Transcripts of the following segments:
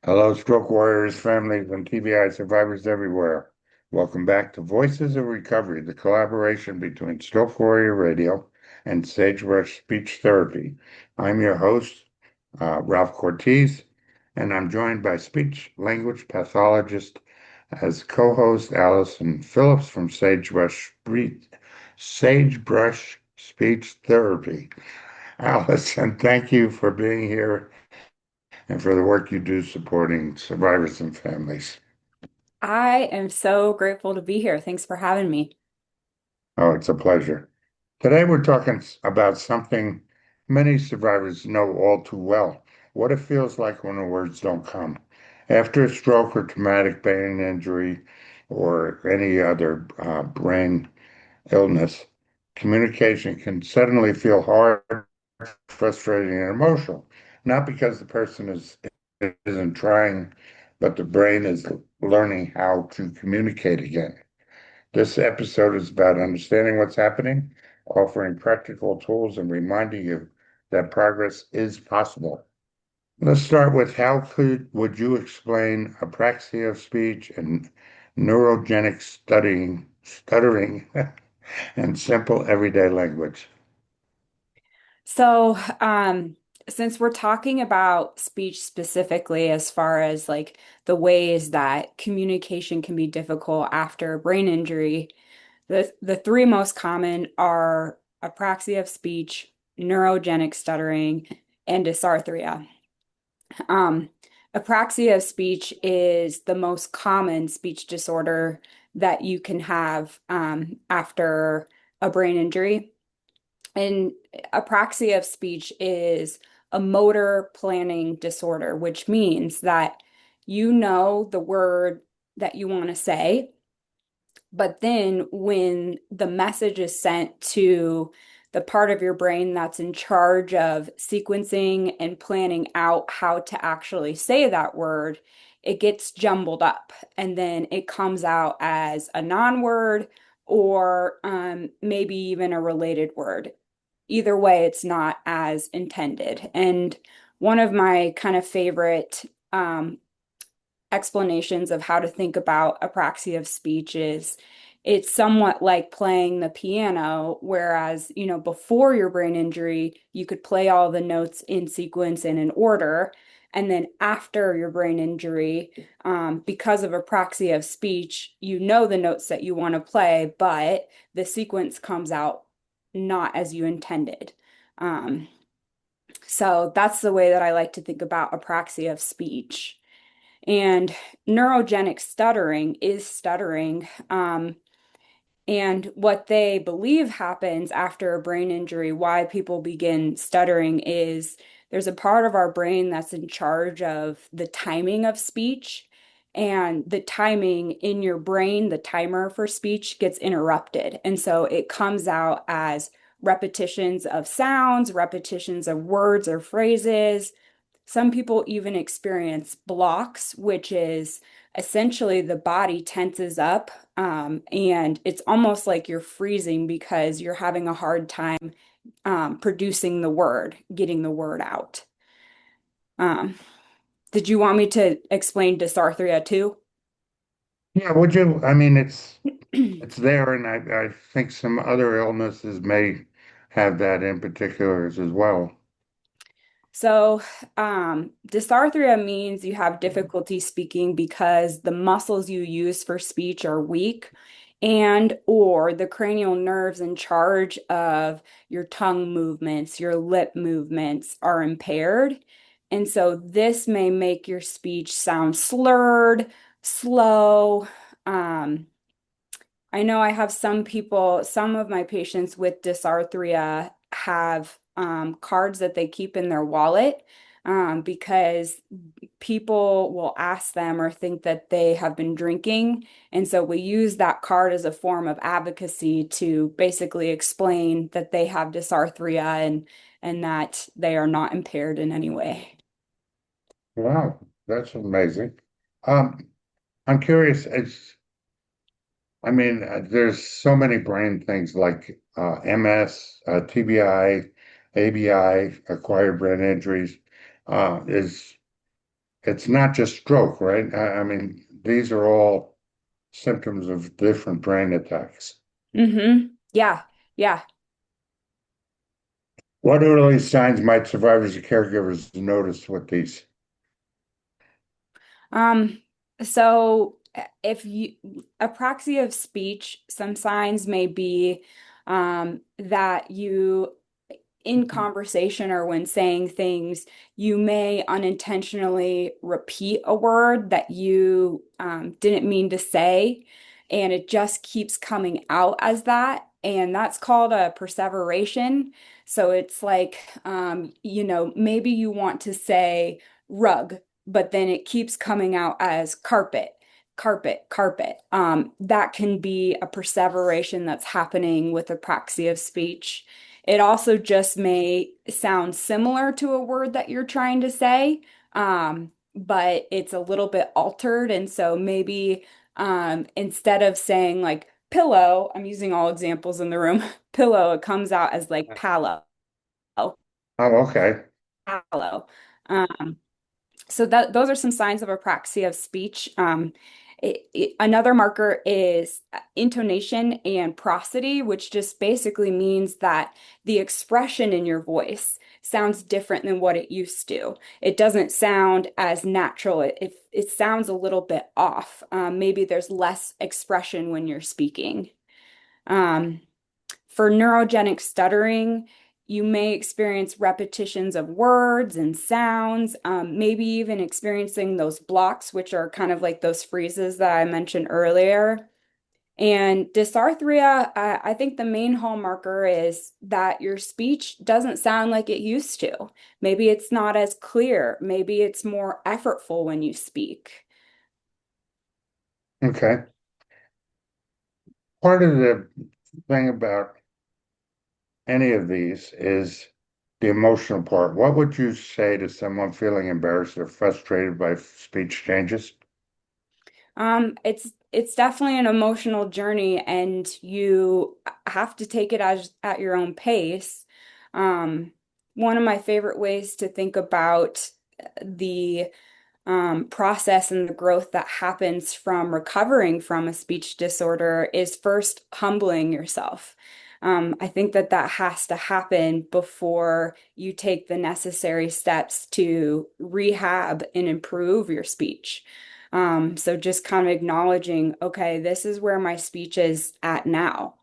Hello, stroke warriors, families, and TBI survivors everywhere. Welcome back to Voices of Recovery, the collaboration between Stroke Warrior Radio and Sagebrush Speech Therapy. I'm your host, Ralph Cortese, and I'm joined by speech language pathologist as co-host Allison Phillips from Sagebrush Speech Therapy. Allison, thank you for being here and for the work you do supporting survivors and families. I am so grateful to be here. Thanks for having me. Oh, it's a pleasure. Today we're talking about something many survivors know all too well, what it feels like when the words don't come. After a stroke or traumatic brain injury or any other brain illness, communication can suddenly feel hard, frustrating, and emotional. Not because the person isn't trying, but the brain is learning how to communicate again. This episode is about understanding what's happening, offering practical tools, and reminding you that progress is possible. Let's start with how could would you explain apraxia of speech and neurogenic stuttering in simple everyday language? So, since we're talking about speech specifically, as far as like the ways that communication can be difficult after a brain injury, the three most common are apraxia of speech, neurogenic stuttering, and dysarthria. Um, Apraxia of speech is the most common speech disorder that you can have after a brain injury. And apraxia of speech is a motor planning disorder, which means that you know the word that you want to say, but then when the message is sent to the part of your brain that's in charge of sequencing and planning out how to actually say that word, it gets jumbled up and then it comes out as a non-word or maybe even a related word. Either way, it's not as intended. And one of my kind of favorite explanations of how to think about apraxia of speech is it's somewhat like playing the piano, whereas, before your brain injury, you could play all the notes in sequence and in order. And then after your brain injury, because of apraxia of speech, you know the notes that you want to play, but the sequence comes out not as you intended. Um, so that's the way that I like to think about apraxia of speech. And neurogenic stuttering is stuttering. And what they believe happens after a brain injury, why people begin stuttering, is there's a part of our brain that's in charge of the timing of speech. And the timing in your brain, the timer for speech, gets interrupted. And so it comes out as repetitions of sounds, repetitions of words or phrases. Some people even experience blocks, which is essentially the body tenses up, and it's almost like you're freezing because you're having a hard time producing the word, getting the word out. Um, did you want me to explain dysarthria too? Yeah, would you? I mean, it's there, and I think some other illnesses may have that in particular as well. So, dysarthria means you have difficulty speaking because the muscles you use for speech are weak and or the cranial nerves in charge of your tongue movements, your lip movements are impaired. And so this may make your speech sound slurred, slow. Um, I know I have some people, some of my patients with dysarthria have cards that they keep in their wallet because people will ask them or think that they have been drinking. And so we use that card as a form of advocacy to basically explain that they have dysarthria and that they are not impaired in any way. Wow, that's amazing. Um, I'm curious. I mean, there's so many brain things like MS, TBI, ABI, acquired brain injuries. Is it's not just stroke, right? I mean, these are all symptoms of different brain attacks. Yeah. Yeah. What early signs might survivors and caregivers notice with these? Um, so if you apraxia of speech, some signs may be that you in conversation or when saying things, you may unintentionally repeat a word that you didn't mean to say, and it just keeps coming out as that. And that's called a perseveration. So it's like, maybe you want to say rug, but then it keeps coming out as carpet. Carpet, carpet. That can be a perseveration that's happening with apraxia of speech. It also just may sound similar to a word that you're trying to say, but it's a little bit altered. And so maybe instead of saying like pillow, I'm using all examples in the room, pillow, it comes out as like palo, Oh, okay. palo. Um, so that those are some signs of apraxia of speech. Another marker is intonation and prosody, which just basically means that the expression in your voice sounds different than what it used to. It doesn't sound as natural. It sounds a little bit off. Maybe there's less expression when you're speaking. Um, for neurogenic stuttering, you may experience repetitions of words and sounds, maybe even experiencing those blocks, which are kind of like those freezes that I mentioned earlier. And dysarthria, I think the main hallmarker is that your speech doesn't sound like it used to. Maybe it's not as clear. Maybe it's more effortful when you speak. Okay. Part of the thing about any of these is the emotional part. What would you say to someone feeling embarrassed or frustrated by speech changes? It's definitely an emotional journey, and you have to take it as at your own pace. Um, One of my favorite ways to think about the process and the growth that happens from recovering from a speech disorder is first humbling yourself. I think that that has to happen before you take the necessary steps to rehab and improve your speech. So just kind of acknowledging, okay, this is where my speech is at now.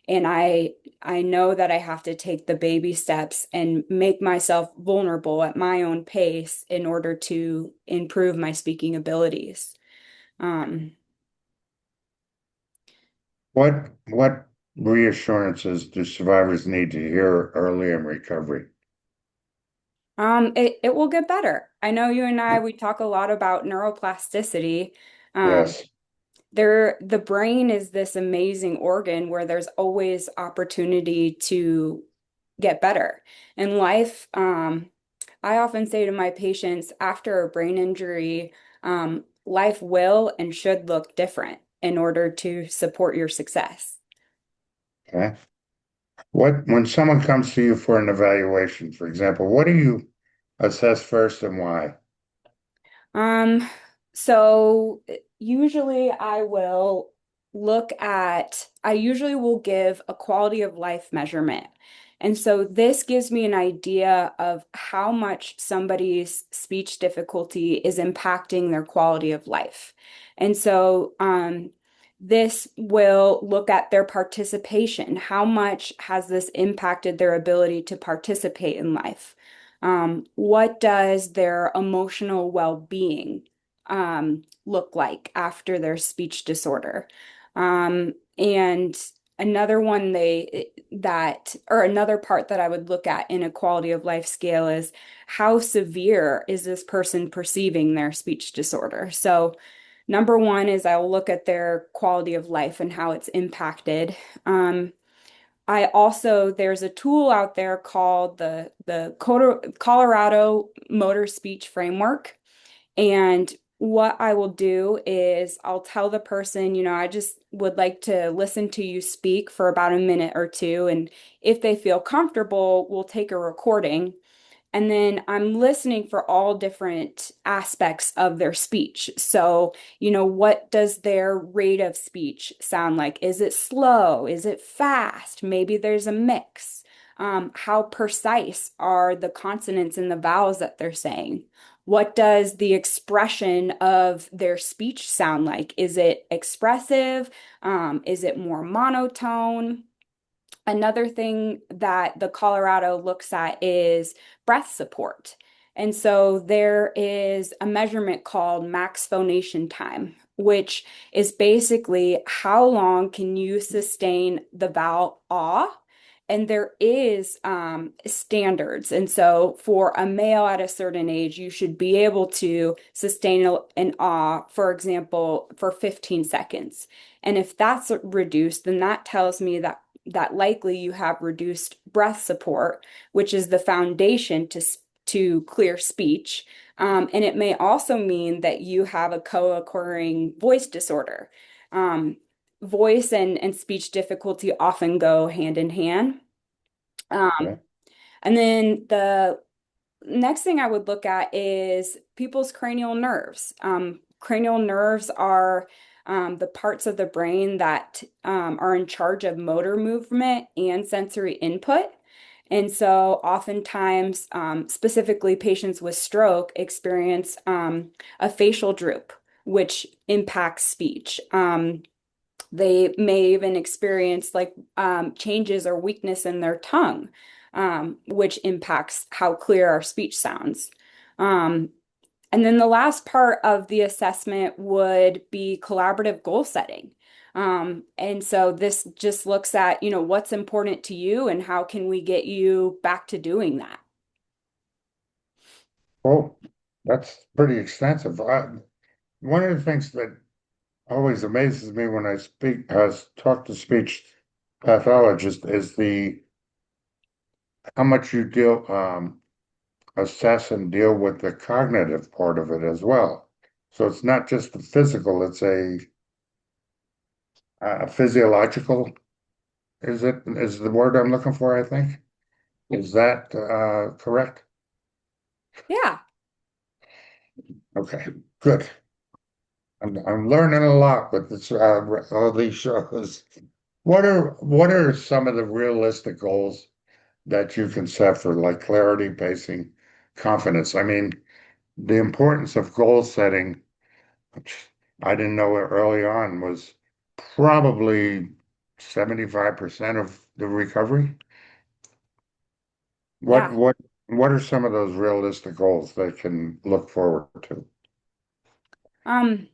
And I know that I have to take the baby steps and make myself vulnerable at my own pace in order to improve my speaking abilities. Um, What reassurances do survivors need to hear early in recovery? it will get better. I know you and I, we talk a lot about neuroplasticity. Um, Yes. the brain is this amazing organ where there's always opportunity to get better. In life, I often say to my patients after a brain injury, life will and should look different in order to support your success. Okay. When someone comes to you for an evaluation, for example, what do you assess first and why? Um, so usually I usually will give a quality of life measurement. And so this gives me an idea of how much somebody's speech difficulty is impacting their quality of life. And so this will look at their participation. How much has this impacted their ability to participate in life? What does their emotional well-being look like after their speech disorder? And another one another part that I would look at in a quality of life scale is how severe is this person perceiving their speech disorder? So number one is I'll look at their quality of life and how it's impacted. There's a tool out there called the Colorado Motor Speech Framework. And what I will do is I'll tell the person, I just would like to listen to you speak for about a minute or two. And if they feel comfortable, we'll take a recording. And then I'm listening for all different aspects of their speech. So, what does their rate of speech sound like? Is it slow? Is it fast? Maybe there's a mix. How precise are the consonants and the vowels that they're saying? What does the expression of their speech sound like? Is it expressive? Is it more monotone? Another thing that the Colorado looks at is breath support. And so there is a measurement called max phonation time, which is basically how long can you sustain the vowel ah. And there is standards. And so for a male at a certain age, you should be able to sustain an ah, for example, for 15 seconds. And if that's reduced, then that tells me that likely you have reduced breath support, which is the foundation to clear speech. And it may also mean that you have a co-occurring voice disorder. Um, Voice and speech difficulty often go hand in hand. Um, Okay. and then the next thing I would look at is people's cranial nerves. Cranial nerves are the parts of the brain that are in charge of motor movement and sensory input. And so, oftentimes, specifically patients with stroke experience a facial droop, which impacts speech. They may even experience like changes or weakness in their tongue, which impacts how clear our speech sounds. Um, and then the last part of the assessment would be collaborative goal setting. And so this just looks at, what's important to you and how can we get you back to doing that? Well, that's pretty extensive. One of the things that always amazes me when I talk to speech pathologists is the how much you assess and deal with the cognitive part of it as well. So it's not just the physical; it's a physiological. Is the word I'm looking for? I think is that correct? Yeah. Okay, good. I'm learning a lot with this all these shows. What are some of the realistic goals that you can set for like clarity, pacing, confidence? I mean, the importance of goal setting, which I didn't know it early on, was probably 75% of the recovery. What Yeah. what what are some of those realistic goals they can look forward to? Um,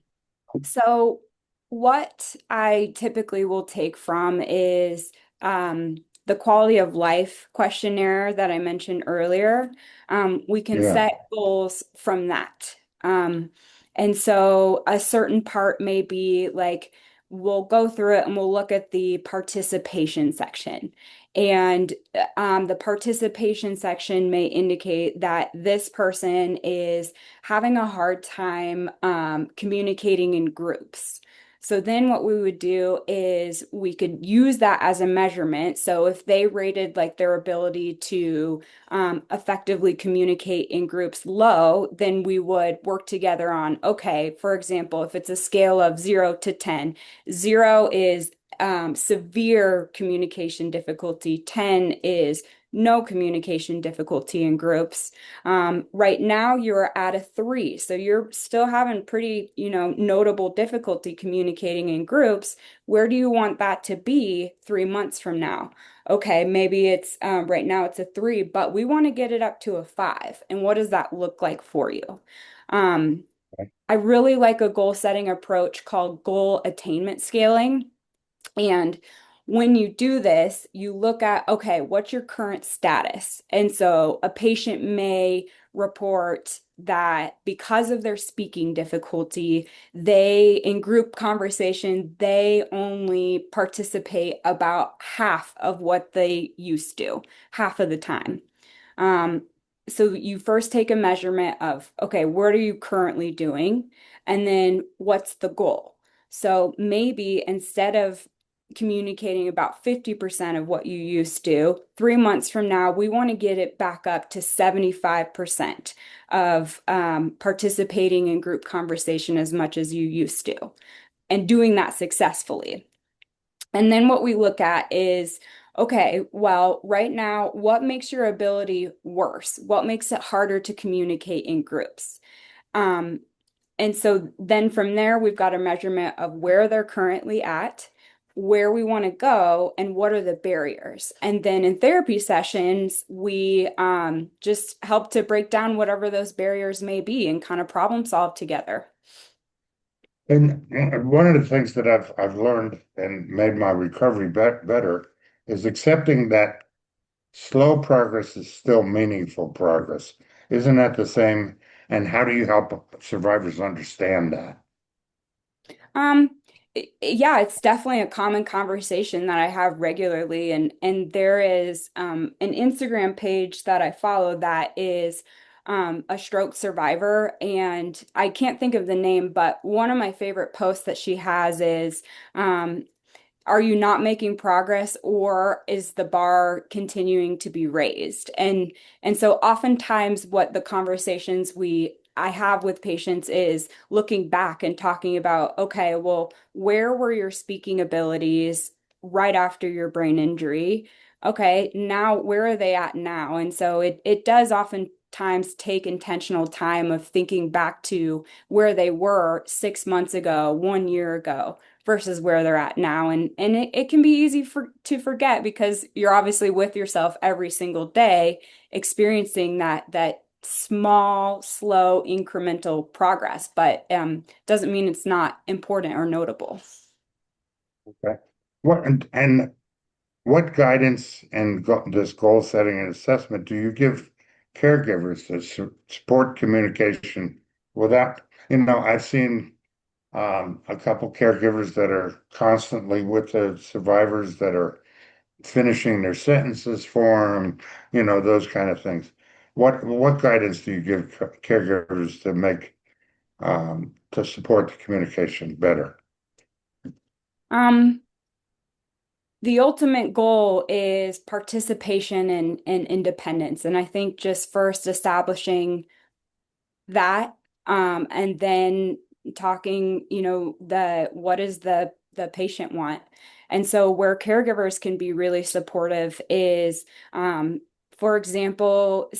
So, what I typically will take from is the quality of life questionnaire that I mentioned earlier. We can Yeah. set goals from that. And so, a certain part may be like, we'll go through it and we'll look at the participation section. And the participation section may indicate that this person is having a hard time communicating in groups. So then what we would do is we could use that as a measurement. So if they rated like their ability to effectively communicate in groups low, then we would work together on, okay, for example, if it's a scale of 0 to 10, 0 is severe communication difficulty, 10 is no communication difficulty in groups. Right now, you're at a 3, so you're still having pretty, notable difficulty communicating in groups. Where do you want that to be 3 months from now? Okay, maybe it's right now it's a 3, but we want to get it up to a 5. And what does that look like for you? Um, I really like a goal setting approach called goal attainment scaling. And when you do this, you look at, okay, what's your current status? And so a patient may report that because of their speaking difficulty, in group conversation, they only participate about half of what they used to, half of the time. Um, so you first take a measurement of, okay, what are you currently doing? And then what's the goal? So maybe instead of communicating about 50% of what you used to. 3 months from now, we want to get it back up to 75% of participating in group conversation as much as you used to, and doing that successfully. And then what we look at is, okay, well, right now, what makes your ability worse? What makes it harder to communicate in groups? Um, and so then from there, we've got a measurement of where they're currently at, where we want to go, and what are the barriers. And then in therapy sessions, we just help to break down whatever those barriers may be and kind of problem solve together. And one of the things that I've learned and made my recovery better is accepting that slow progress is still meaningful progress. Isn't that the same? And how do you help survivors understand that? Um, yeah, it's definitely a common conversation that I have regularly, and there is an Instagram page that I follow that is a stroke survivor, and I can't think of the name, but one of my favorite posts that she has is are you not making progress, or is the bar continuing to be raised? And so oftentimes what the conversations we I have with patients is looking back and talking about, okay, well, where were your speaking abilities right after your brain injury? Okay, now where are they at now? And so it does oftentimes take intentional time of thinking back to where they were 6 months ago, 1 year ago versus where they're at now. And it can be easy to forget because you're obviously with yourself every single day, experiencing that small, slow, incremental progress, but doesn't mean it's not important or notable. Okay. And what guidance and this goal setting and assessment do you give caregivers to support communication without, I've seen a couple caregivers that are constantly with the survivors that are finishing their sentences for them, those kind of things. What guidance do you give caregivers to make to support the communication better? Um, the ultimate goal is participation and independence. And I think just first establishing that, and then talking, the what is the patient want. And so where caregivers can be really supportive is, for example,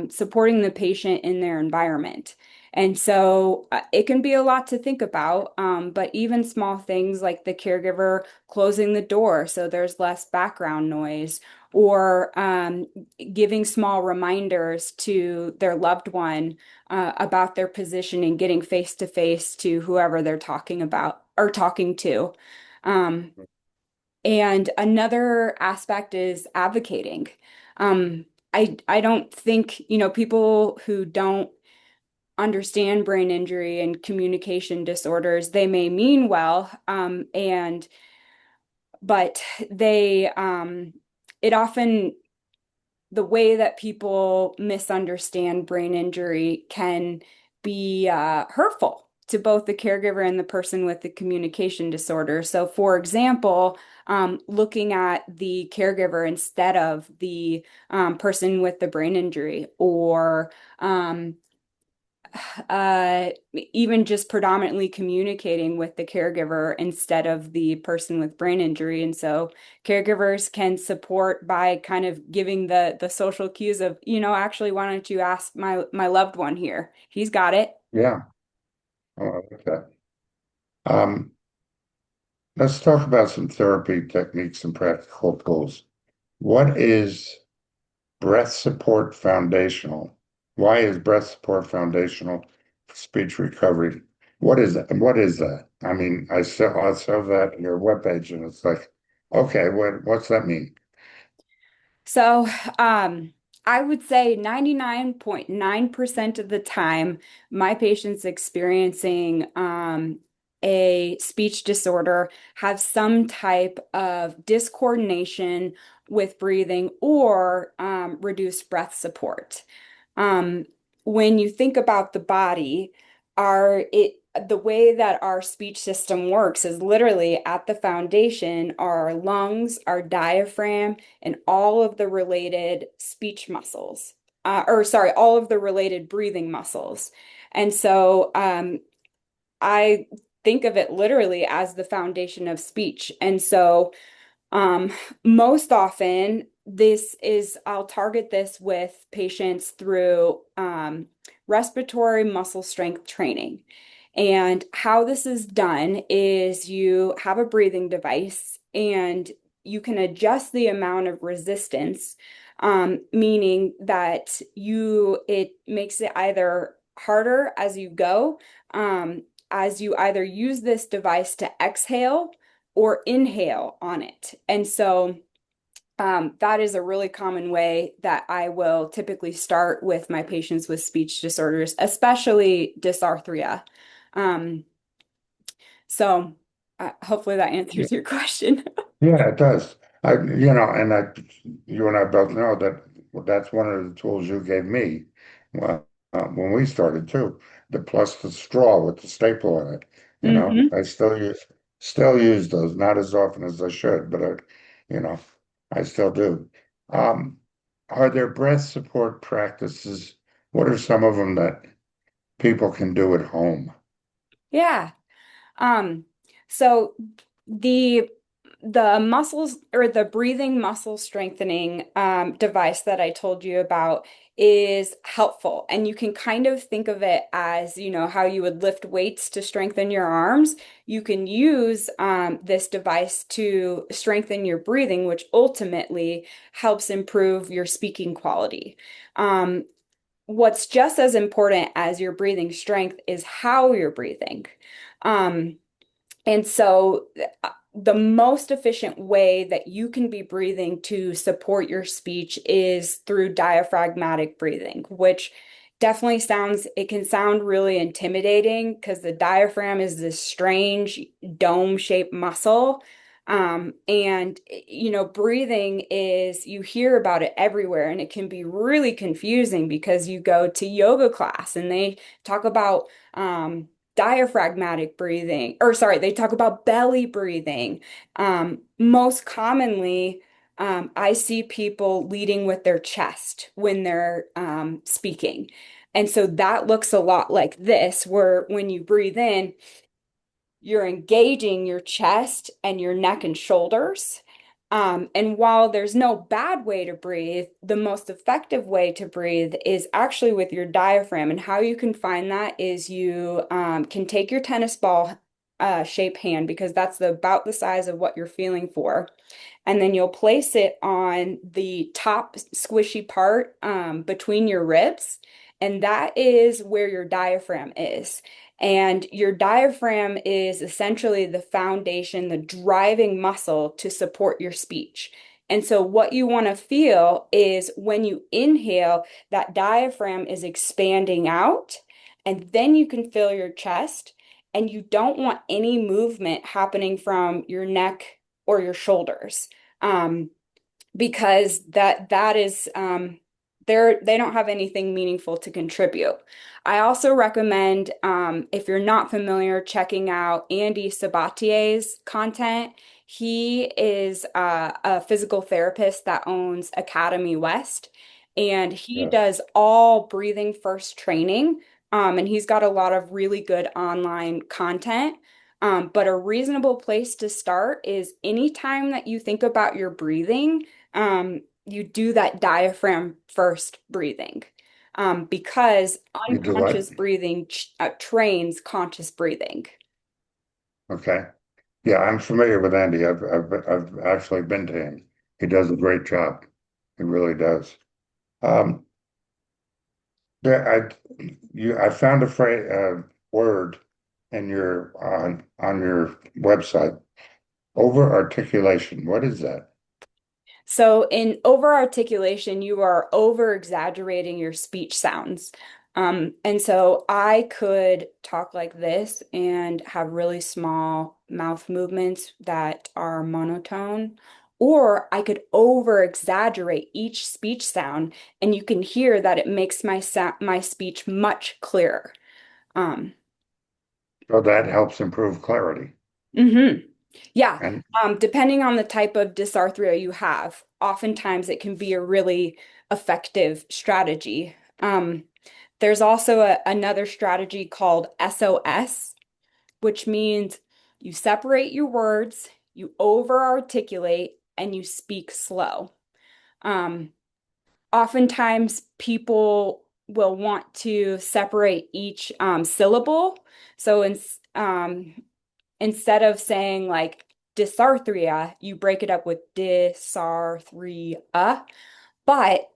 supporting the patient in their environment. And so it can be a lot to think about, but even small things like the caregiver closing the door so there's less background noise, or giving small reminders to their loved one about their position and getting face to face to whoever they're talking about or talking to. Um, and another aspect is advocating. I don't think, people who don't understand brain injury and communication disorders, they may mean well, but it often, the way that people misunderstand brain injury can be hurtful to both the caregiver and the person with the communication disorder. So, for example, looking at the caregiver instead of the person with the brain injury, or even just predominantly communicating with the caregiver instead of the person with brain injury. And so caregivers can support by kind of giving the social cues of, actually, why don't you ask my loved one here? He's got it. Yeah, oh, I like that. Um, let's talk about some therapy techniques and practical tools. What is breath support foundational? Why is breath support foundational for speech recovery? What is that? What is that? I mean, I saw that on your webpage and it's like, okay, what's that mean? So, I would say 99.9% of the time, my patients experiencing a speech disorder have some type of discoordination with breathing or reduced breath support. Um, when you think about the body, our it the way that our speech system works is literally at the foundation are our lungs, our diaphragm, and all of the related speech muscles. Or sorry, all of the related breathing muscles. And so I think of it literally as the foundation of speech. And so um, most often, I'll target this with patients through respiratory muscle strength training. And how this is done is you have a breathing device and you can adjust the amount of resistance, meaning that it makes it either harder as you either use this device to exhale or inhale on it. And so that is a really common way that I will typically start with my patients with speech disorders, especially dysarthria. Um, so hopefully that Yeah, answers your question. yeah, it does. You and I both know that that's one of the tools you gave me when we started too. The plus the straw with the staple in it. hmm I still use those, not as often as I should, but you know, I still do. Um, are there breath support practices? What are some of them that people can do at home? Yeah. Um, so the the muscles or the breathing muscle strengthening device that I told you about is helpful. And you can kind of think of it as, how you would lift weights to strengthen your arms. You can use this device to strengthen your breathing, which ultimately helps improve your speaking quality. Um, what's just as important as your breathing strength is how you're breathing. Um, and so the most efficient way that you can be breathing to support your speech is through diaphragmatic breathing, which it can sound really intimidating because the diaphragm is this strange dome-shaped muscle. Breathing you hear about it everywhere, and it can be really confusing because you go to yoga class and they talk about diaphragmatic breathing, or sorry, they talk about belly breathing. Most commonly, I see people leading with their chest when they're speaking. And so that looks a lot like this, where when you breathe in, you're engaging your chest and your neck and shoulders. And while there's no bad way to breathe, the most effective way to breathe is actually with your diaphragm. And how you can find that is you can take your tennis ball shape hand, because that's about the size of what you're feeling for. And then you'll place it on the top squishy part between your ribs. And that is where your diaphragm is. And your diaphragm is essentially the foundation, the driving muscle to support your speech. And so, what you want to feel is when you inhale, that diaphragm is expanding out, and then you can feel your chest. And you don't want any movement happening from your neck or your shoulders, um, because that is they don't have anything meaningful to contribute. I also recommend, if you're not familiar, checking out Andy Sabatier's content. He is a physical therapist that owns Academy West, and he Yeah. does all breathing first training. And he's got a lot of really good online content. But a reasonable place to start is anytime that you think about your breathing, you do that diaphragm first breathing, because You do what? unconscious breathing trains conscious breathing. Okay. Yeah, I'm familiar with Andy. I've actually been to him. He does a great job. He really does. Um, I found a phrase, word in on your website. Over articulation. What is that? So in over-articulation, you are over-exaggerating your speech sounds. And so I could talk like this and have really small mouth movements that are monotone, or I could over-exaggerate each speech sound, and you can hear that it makes my speech much clearer. Um, So that helps improve clarity. Mm-hmm. Yeah. And Depending on the type of dysarthria you have, oftentimes it can be a really effective strategy. There's also another strategy called SOS, which means you separate your words, you over articulate, and you speak slow. Um, Oftentimes people will want to separate each syllable. So instead of saying like dysarthria, you break it up with dysarthria. But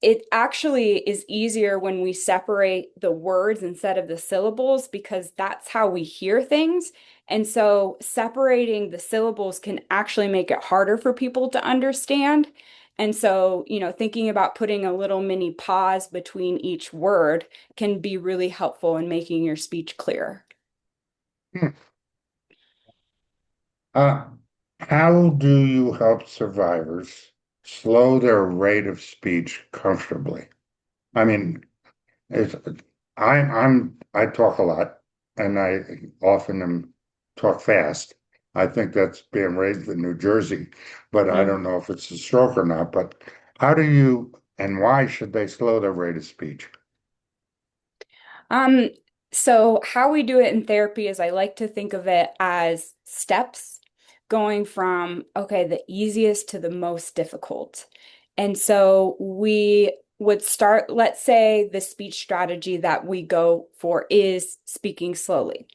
it actually is easier when we separate the words instead of the syllables because that's how we hear things. And so separating the syllables can actually make it harder for people to understand. And so, thinking about putting a little mini pause between each word can be really helpful in making your speech clear. hmm, uh, how do you help survivors slow their rate of speech comfortably? I mean, it's, I talk a lot and I often talk fast. I think that's being raised in New Jersey, but I don't know if it's a stroke or not. But how do you and why should they slow their rate of speech? Um, so how we do it in therapy is I like to think of it as steps going from, okay, the easiest to the most difficult. And so we would start, let's say the speech strategy that we go for is speaking slowly.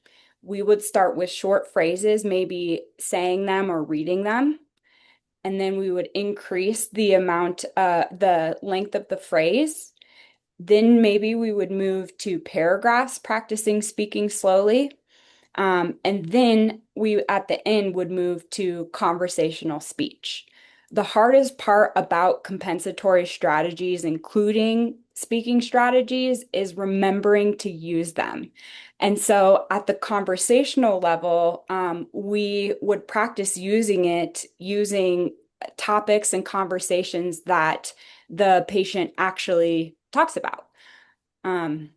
We would start with short phrases, maybe saying them or reading them. And then we would increase the length of the phrase. Then maybe we would move to paragraphs, practicing speaking slowly. And then we, at the end, would move to conversational speech. The hardest part about compensatory strategies, including speaking strategies, is remembering to use them. And so at the conversational level, we would practice using it using topics and conversations that the patient actually talks about. Um,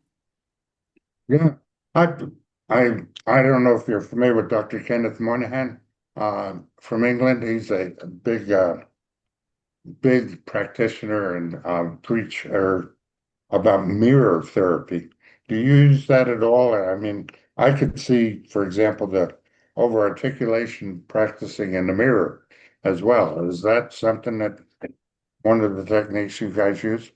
Yeah, I I don't know if you're familiar with Dr. Kenneth Moynihan from England. He's a big practitioner and preacher about mirror therapy. Do you use that at all? I mean, I could see, for example, the over articulation practicing in the mirror as well. Is that something that one of the techniques you guys use?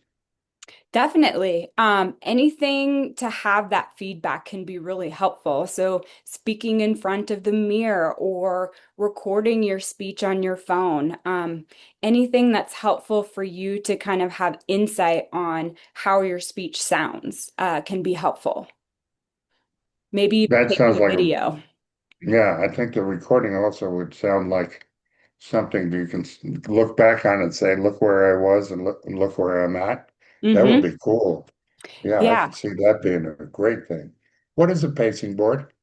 Definitely. Anything to have that feedback can be really helpful. So, speaking in front of the mirror or recording your speech on your phone, anything that's helpful for you to kind of have insight on how your speech sounds, can be helpful. Maybe even That taking sounds a like a, video. yeah, I think the recording also would sound like something you can look back on and say, look where I was and look where I'm at. That would Hmm. be cool. Yeah, I Yeah. could see that being a great thing. What is a pacing board?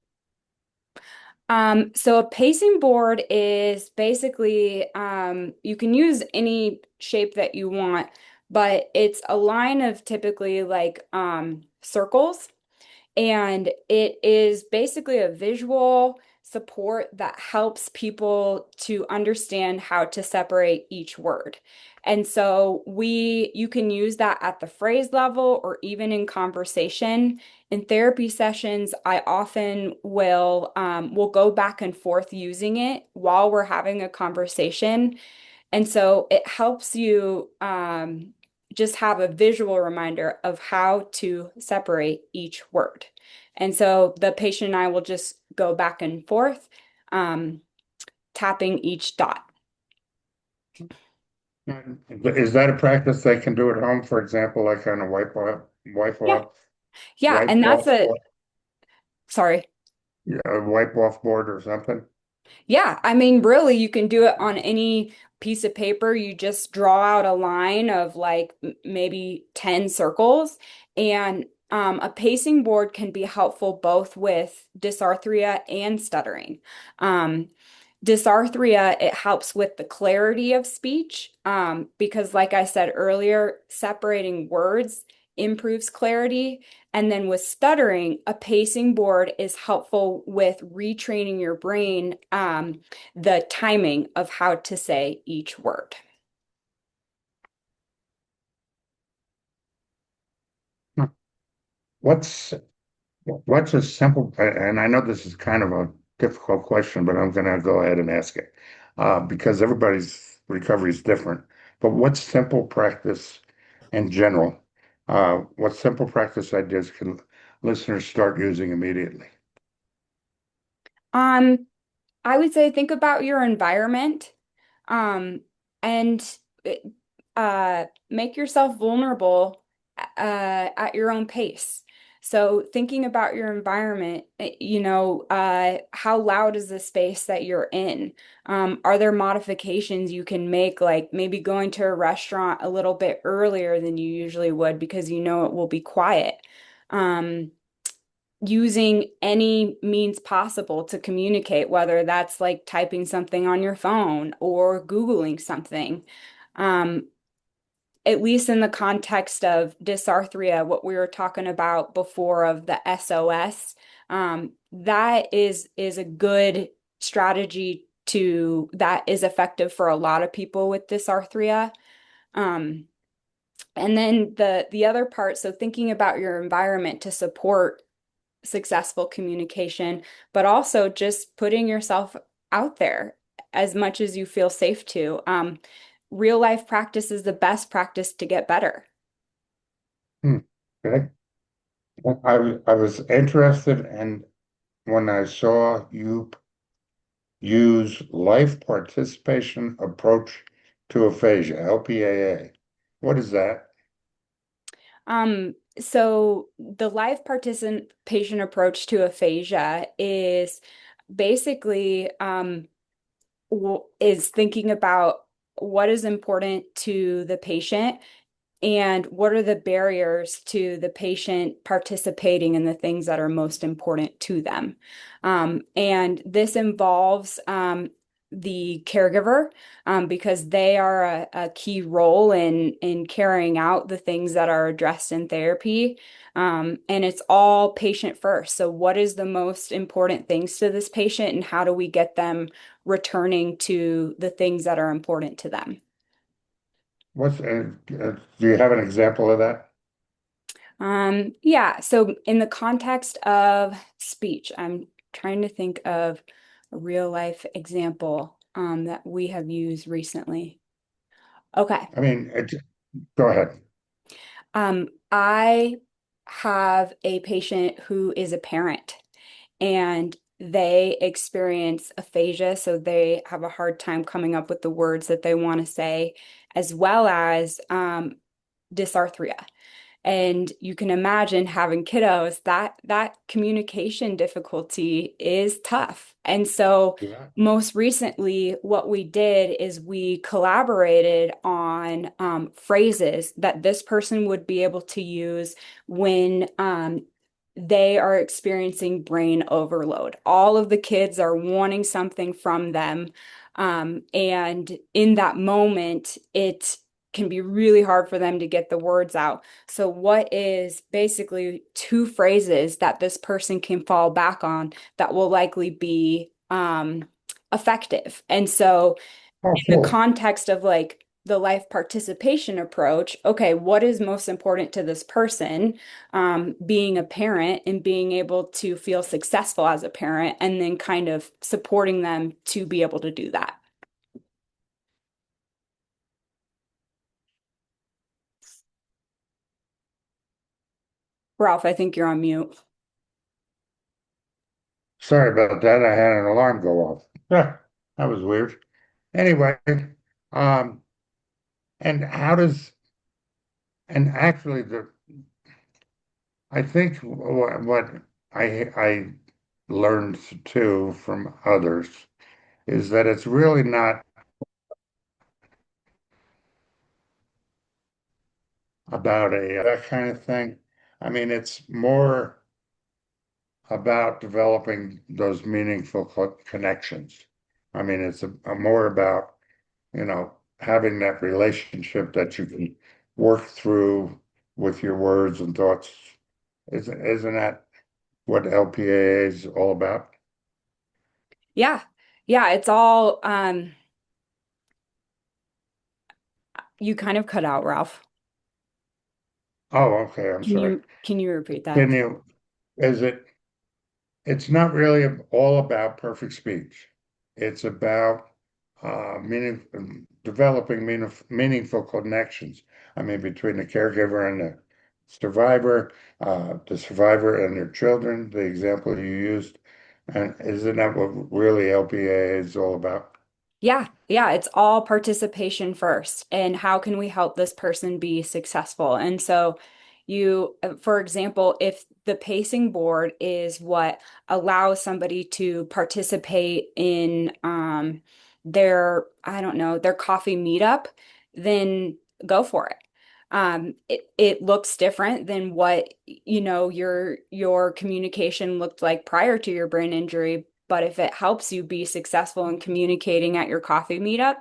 So a pacing board is basically you can use any shape that you want, but it's a line of typically like circles. And it is basically a visual support that helps people to understand how to separate each word. And so you can use that at the phrase level or even in conversation. In therapy sessions, I often will go back and forth using it while we're having a conversation. And so it helps you just have a visual reminder of how to separate each word. And so the patient and I will just go back and forth, um, tapping each dot. Is that a practice they can do at home, for example, like on a Yeah. Yeah. wipe And that's off a, board, sorry. yeah, a wipe off board or something? Yeah. I mean, really, you can do it on any piece of paper. You just draw out a line of like maybe 10 circles. And a pacing board can be helpful both with dysarthria and stuttering. Um, Dysarthria, it helps with the clarity of speech because, like I said earlier, separating words improves clarity. And then with stuttering, a pacing board is helpful with retraining your brain, the timing of how to say each word. What's what's a simple, and I know this is kind of a difficult question, but I'm going to go ahead and ask it because everybody's recovery is different. But what's simple practice in general? What simple practice ideas can listeners start using immediately? Um, I would say think about your environment, um, and make yourself vulnerable at your own pace. So thinking about your environment, how loud is the space that you're in? Are there modifications you can make, like maybe going to a restaurant a little bit earlier than you usually would because you know it will be quiet? Um, Using any means possible to communicate, whether that's like typing something on your phone or Googling something. Um, at least in the context of dysarthria, what we were talking about before of the SOS, that is a good strategy that is effective for a lot of people with dysarthria. Um, and then the other part, so thinking about your environment to support successful communication, but also just putting yourself out there as much as you feel safe to. Real life practice is the best practice to get better. Hmm. Okay. I was interested in when I saw you use life participation approach to aphasia, LPAA. What is that? So the life participation approach to aphasia is basically is thinking about what is important to the patient and what are the barriers to the patient participating in the things that are most important to them. And this involves the caregiver because they are a key role in carrying out the things that are addressed in therapy. And it's all patient first. So, what is the most important things to this patient, and how do we get them returning to the things that are important to them? Do you have an example of that? Yeah, so in the context of speech, I'm trying to think of a real life example that we have used recently. Okay. I mean, go ahead. I have a patient who is a parent and they experience aphasia, so they have a hard time coming up with the words that they want to say, as well as dysarthria. And you can imagine having kiddos, that communication difficulty is tough. And so Yeah. most recently, what we did is we collaborated on phrases that this person would be able to use when they are experiencing brain overload. All of the kids are wanting something from them. And in that moment, it can be really hard for them to get the words out. So, what is basically two phrases that this person can fall back on that will likely be effective? And so, Oh, in the cool. context of like the life participation approach, okay, what is most important to this person? Being a parent and being able to feel successful as a parent, and then kind of supporting them to be able to do that. Ralph, I think you're on mute. Sorry about that. I had an alarm go off. That was weird. Anyway, um, and how does, and actually I think what I learned too from others is that it's really not about that kind of thing. I mean, it's more about developing those meaningful connections. I mean, it's more about, having that relationship that you can work through with your words and thoughts. Isn't that what LPAA is all about? Yeah. Yeah, it's all you kind of cut out, Ralph. Oh, okay, I'm sorry. Can you repeat Can that? you, is it, it's not really all about perfect speech. It's about developing meaningful connections. I mean, between the caregiver and the survivor and their children, the example you used. And isn't that what really LPA is all about? Yeah, yeah, it's all participation first. And how can we help this person be successful? And so, for example, if the pacing board is what allows somebody to participate in I don't know, their coffee meetup, then go for it. It looks different than what, your communication looked like prior to your brain injury. But if it helps you be successful in communicating at your coffee meetup,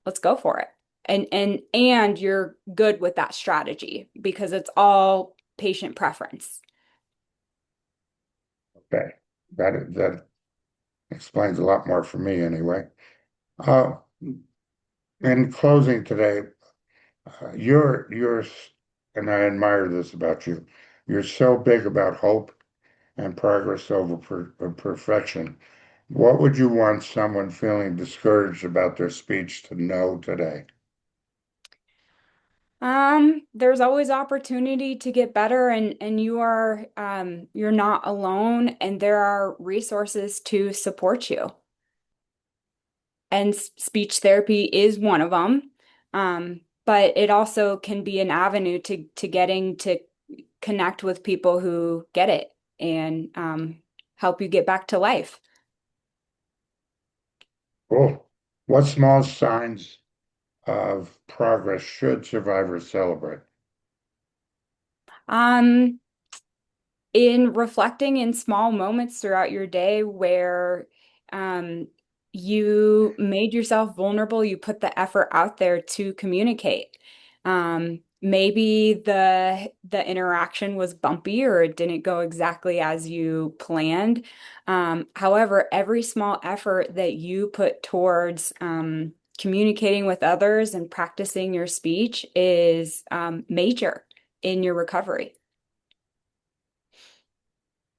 let's go for it. And you're good with that strategy because it's all patient preference. Okay, that explains a lot more for me anyway. Uh, in closing today, and I admire this about you. You're so big about hope and progress over perfection. What would you want someone feeling discouraged about their speech to know today? There's always opportunity to get better and you're not alone and there are resources to support you. And speech therapy is one of them. But it also can be an avenue to getting to connect with people who get it and help you get back to life. Cool. What small signs of progress should survivors celebrate? Um, in reflecting in small moments throughout your day where um, you made yourself vulnerable, you put the effort out there to communicate. Maybe the interaction was bumpy or it didn't go exactly as you planned. However, every small effort that you put towards communicating with others and practicing your speech is major in your recovery.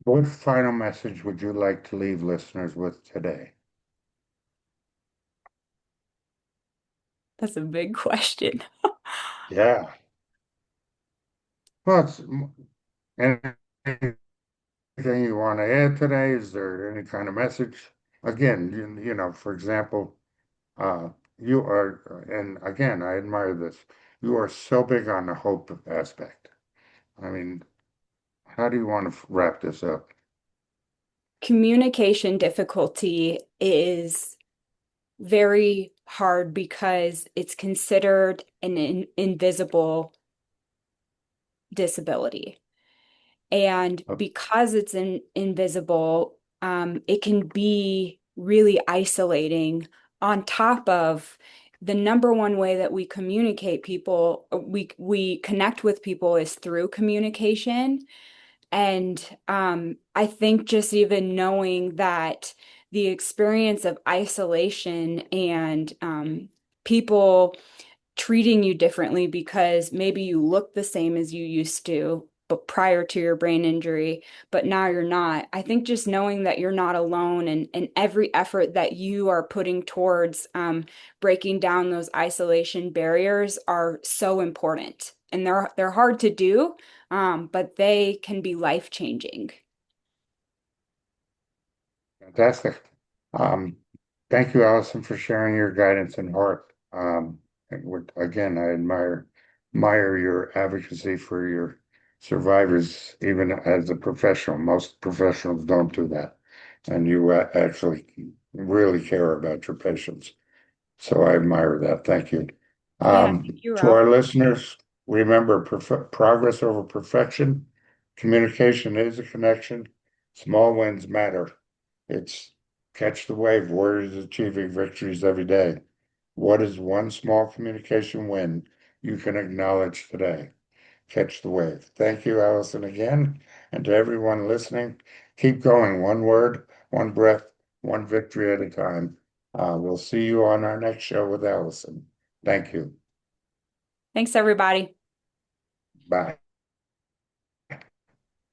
What final message would you like to leave listeners with today? That's a big question. Yeah. Well, anything you want to add today? Is there any kind of message? Again, for example, you are, and again, I admire this. You are so big on the hope aspect. I mean, how do you want to wrap this up? Communication difficulty is very hard because it's considered an invisible disability. And Uh, because it's invisible, it can be really isolating on top of the number one way that we communicate people, we connect with people is through communication. And I think just even knowing that the experience of isolation and people treating you differently because maybe you look the same as you used to, but prior to your brain injury, but now you're not. I think just knowing that you're not alone and every effort that you are putting towards breaking down those isolation barriers are so important. And they're hard to do, but they can be life-changing. Fantastic. Um, Thank you, Allison, for sharing your guidance and heart. Again, I admire your advocacy for your survivors, even as a professional. Most professionals don't do that, and you actually really care about your patients. So I admire that. Thank you. Yeah, thank you, To Ralph. our listeners, remember progress over perfection. Communication is a connection. Small wins matter. It's catch the wave. Warriors achieving victories every day. What is one small communication win you can acknowledge today? catch the wave. Thank you, Allison, again. And to everyone listening, keep going. One word, one breath, one victory at a time. We'll see you on our next show with Allison. Thank you. Thanks, everybody. Bye.